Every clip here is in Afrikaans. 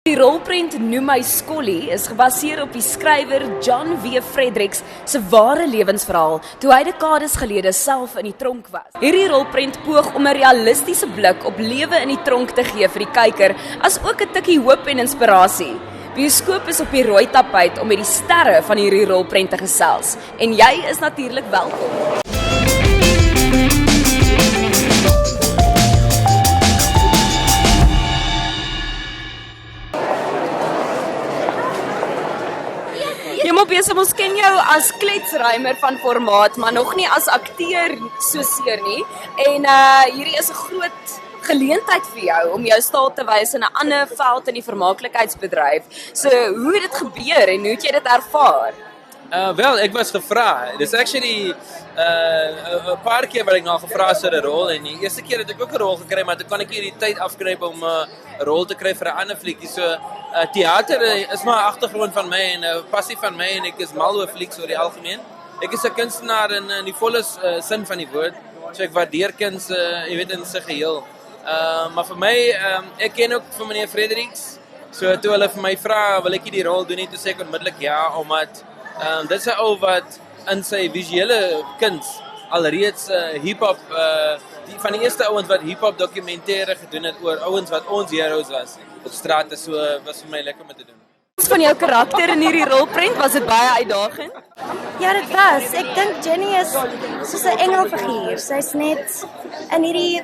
Die rolprent Noem My Skollie is gebaseer op die skrywer John W. Fredericks se ware lewensverhaal toe hy dekades gelede self in die tronk was. Hierdie rolprent poog om 'n realistiese blik op lewe in die tronk te gee vir die kyker, as ook 'n tikkie hoop en inspirasie. Bioskoop is op die rooi tapuit om met die sterre van hierdie rolprent te gesels, en jy is natuurlik welkom. Jy moet besig, ons ken jou as kletsruimer van formaat, maar nog nie as akteur so seer nie. En hierdie is 'n groot geleentheid vir jou om jou staat te wys in 'n ander veld in die vermaaklikheidsbedryf. So, hoe het dit gebeur en hoe het jy dit ervaar? Wel, ek was gevra. Dis actually 'n paar keer wat ek nou gevra is vir 'n rol, en die eerste keer het ek ook 'n rol gekry, maar toe kon ek nie die tyd afkryp om 'n rol te kry vir 'n ander fliekkie. So teater is maar 'n agtergrond van my en 'n passie van my, en ek is mal oor flieks oor die algemeen. Ek is 'n kunstenaar in die volle sin van die woord. So ek waardeer kuns, jy weet, in sy geheel. Maar vir my, ek ken ook vir meneer Fredericks. So toe hulle vir my vra, wil ek die rol doen, toe sê ek onmiddellik ja, omdat dit is 'n ou wat in sy visuele kuns alreeds hip-hop, van die eerste ouens wat hip-hop dokumentêre gedoen het oor ouens wat ons heroes was op strate, so was vir my lekker om te doen. Van jou karakter in hierdie rolprent, was dit baie uitdagend? Ja, dit was. Ek dink Jenny is soos 'n engelfiguur. Sy's net in hierdie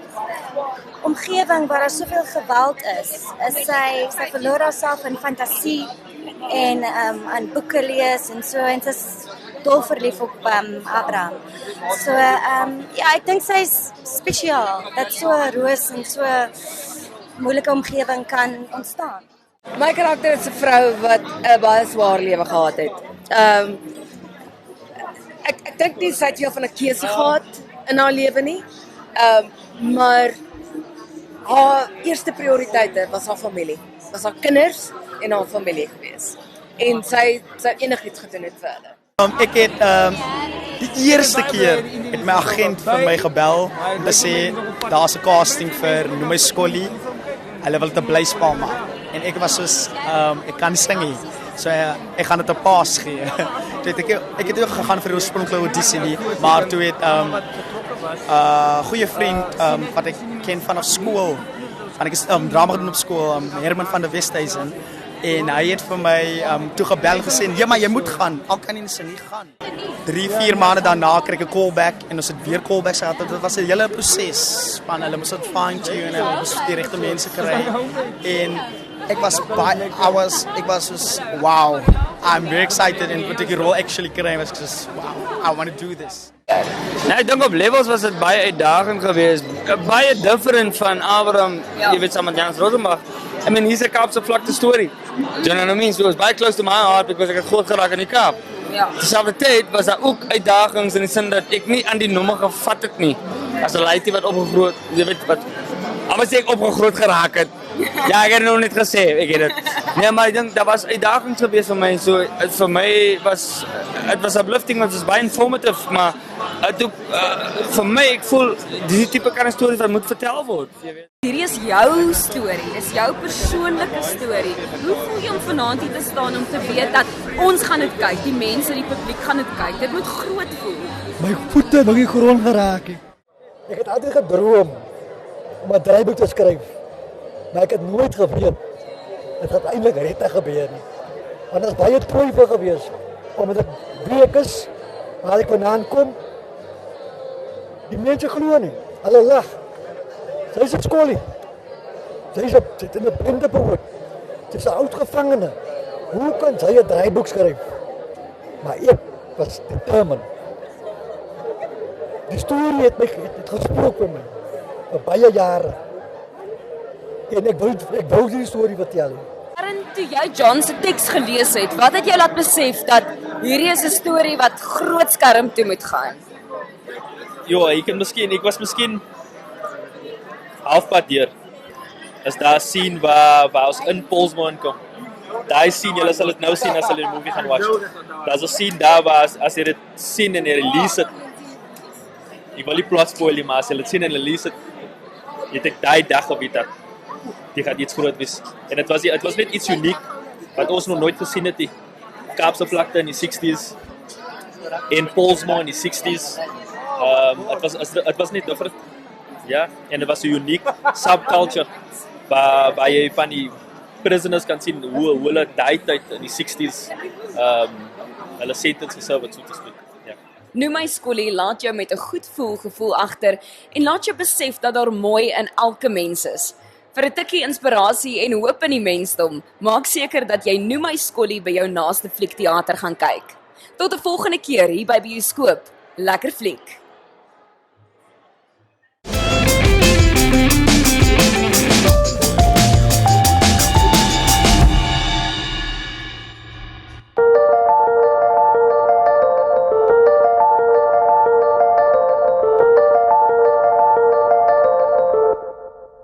omgewing waar daar soveel geweld is sy verloor haarself in fantasie en aan boeke lees en so, en sy's dol verlief op Abraham. So ja, ek dink sy's spesiaal dat so 'n roos in so 'n moeilike omgewing kan ontstaan. My karakter is 'n vrou wat 'n baie swaar lewe gehad het. Ek dink nie sy het veel van 'n keuse gehad in haar lewe nie. Maar haar eerste prioriteite was haar familie. Was haar kinders en haar familie gewees. En sy enigiets gedoen het verder. Ek het die eerste keer het my agent vir my gebel om te sê daar's 'n casting vir Noem My Skollie. Hulle wil 'n blyspel maak. En ek was soos ek kan nie sing nie. So ek gaan dit 'n paas gee. Ek het ook gegaan vir die oorspronklike audisie nie, maar toe het goeie vriend wat ek ken vanaf skool. Ek is drama gedoen op skool, Herman van der Westhuizen. En hy het vir my toe gebel gesê, ja, maar jy moet gaan, al kan jy nie gaan. 3-4 maande daarna kry ek 'n callback, en ons het weer callbacks gehad. Dit was 'n hele proses van hulle moes dit fine-tune en hulle moes die regte mense kry. En ek was soos, wow, I'm very excited, en wat ek die rol actually kry was soos, wow, I want to do this. Nee, ek dink op levels was dit baie uitdagend geweest. Baie different van Abraham, jy weet, saam met Jans Rosenbach. I mean, hier's 'n Kaapse vlakte story. Do you know what I mean? So it was baie close to my heart because ek het groot geraak in die Kaap. Ja. Terselfdertyd was daar ook uitdagings in die sin dat ek nie aan die nommer gevat het nie. As 'n laaitie wat opgegroot, jy weet wat, almal sê ek opgegroot geraak het. Ja, ek het nog net gesê, ek het dit. Nee, maar ek dink daar was uitdagings geweest vir my. So vir my was it was uplifting, want it was baie informative, maar vir my, ek voel die tipe kan stories wat moet vertel word, jy weet. Hierdie is jou storie, dis jou persoonlike storie. Hoe voel jy om vanaand hier te staan om te weet dat ons gaan dit kyk, die mense, die publiek gaan dit kyk? Dit moet groot voel. My voete het nog nie grond geraak nie. Ek het altyd gedroom om 'n draaiboek te skryf, maar ek het nooit geweet dit gaan eintlik regtig gebeur nie. Want dit was baie twyfel geweest, omdat dit week is waar ek vandaan kom. Die mense glo nie, hulle lag. Sy is op skoolie. Sy het in 'n blindebehoort. Sy is 'n oud gevangene. Hoe kan sy 'n draaiboek skryf? Maar ek was determined. Die storie het gesprook vir my vir baie jare. En ek wou die storie vertel. Karen, toe jy John se teks gelees het, wat het jou laat besef dat hierdie is 'n storie wat groot skerm toe moet gaan? Ja, ek was miskien halfpad deur. Is daar 'n scene waar ons in Polsmoen kom. Daai scene, julle sal dit nou sien as julle die movie gaan watch. Daar's 'n scene daar waar as jy dit sien en jy release het. Ek wil nie plot spoil nie, maar as jy dit sien en release het, jy het daai dag geweet dat die gaan iets groot wees. En dit was net iets uniek wat ons nog nooit gesien het nie. Kaapse vlakte in die 60s en Pollsmoor in die 60s. Het was net different. Ja, en dit was 'n uniek subculture waar jy van die prisoners kan sien hoe hulle daai tyd in die 60s hulle sentence geserve het, so te speak. Ja. Noem My Skollie laat jou met 'n goed gevoel agter en laat jou besef dat daar mooi in elke mens is. Vir 'n tikkie inspirasie en hoop in die mensdom, maak seker dat jy Noem My Skollie by jou naaste fliekteater gaan kyk. Tot 'n volgende keer hier by Bioskoop. Lekker fliek.